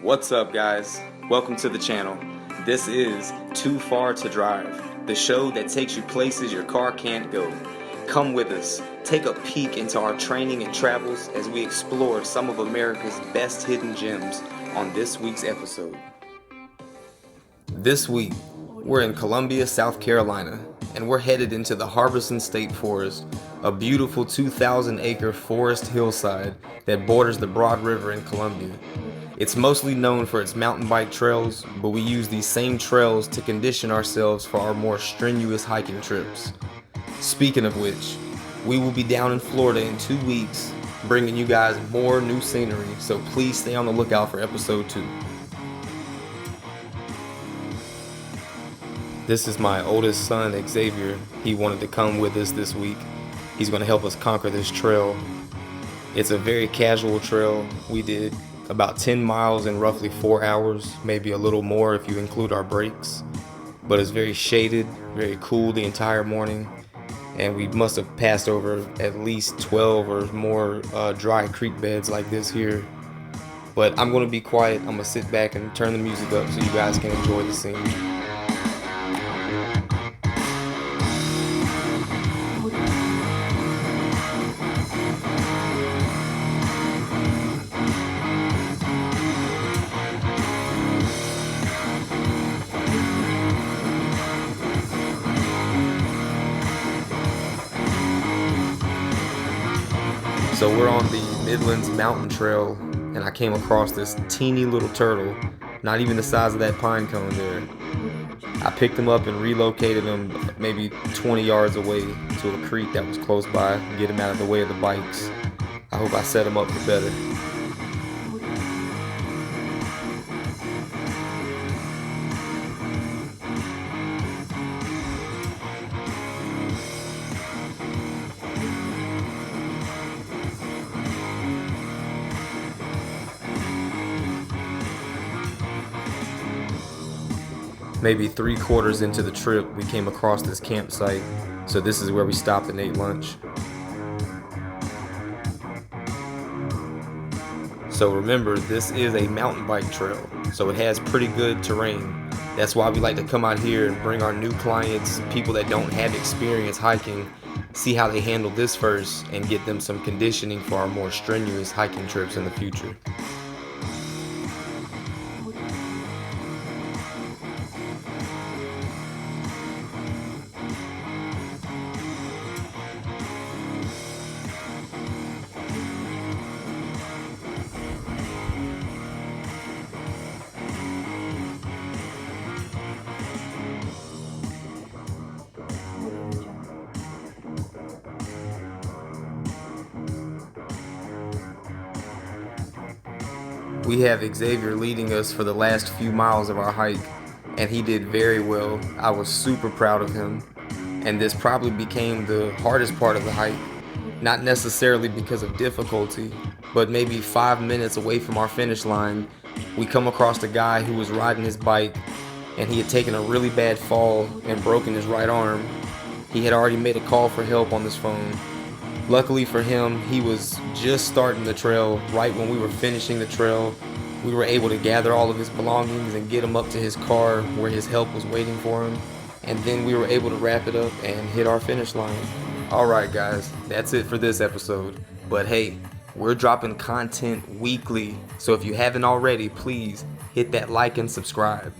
What's up, guys? Welcome to the channel. This is Too Far to Drive, the show that takes you places your car can't go. Come with us, take a peek into our training and travels as we explore some of America's best hidden gems on this week's episode. This week, we're in Columbia, South Carolina, and we're headed into the Harbison State Forest, a beautiful 2,000-acre forest hillside that borders the Broad River in Columbia. It's mostly known for its mountain bike trails, but we use these same trails to condition ourselves for our more strenuous hiking trips. Speaking of which, we will be down in Florida in 2 weeks, bringing you guys more new scenery, so please stay on the lookout for episode 2. This is my oldest son, Xavier. He wanted to come with us this week. He's going to help us conquer this trail. It's a very casual trail. We did about 10 miles in roughly 4 hours, maybe a little more if you include our breaks. But it's very shaded, very cool the entire morning. And we must have passed over at least 12 or more dry creek beds like this here. But I'm going to be quiet. I'm going to sit back and turn the music up so you guys can enjoy the scene. So we're on the Midlands Mountain Trail, and I came across this teeny little turtle, not even the size of that pine cone there. I picked him up and relocated him maybe 20 yards away to a creek that was close by, get him out of the way of the bikes. I hope I set him up for better. Maybe 3/4 into the trip, we came across this campsite, so this is where we stopped and ate lunch. So remember, this is a mountain bike trail, so it has pretty good terrain. That's why we like to come out here and bring our new clients, people that don't have experience hiking, see how they handle this first, and get them some conditioning for our more strenuous hiking trips in the future. We have Xavier leading us for the last few miles of our hike, and he did very well. I was super proud of him, and this probably became the hardest part of the hike, not necessarily because of difficulty, but maybe 5 minutes away from our finish line, we come across a guy who was riding his bike, and he had taken a really bad fall and broken his right arm. He had already made a call for help on his phone. Luckily for him, he was just starting the trail right when we were finishing the trail. We were able to gather all of his belongings and get him up to his car where his help was waiting for him. And then we were able to wrap it up and hit our finish line. Alright guys, that's it for this episode. But hey, we're dropping content weekly, so if you haven't already, please hit that like and subscribe.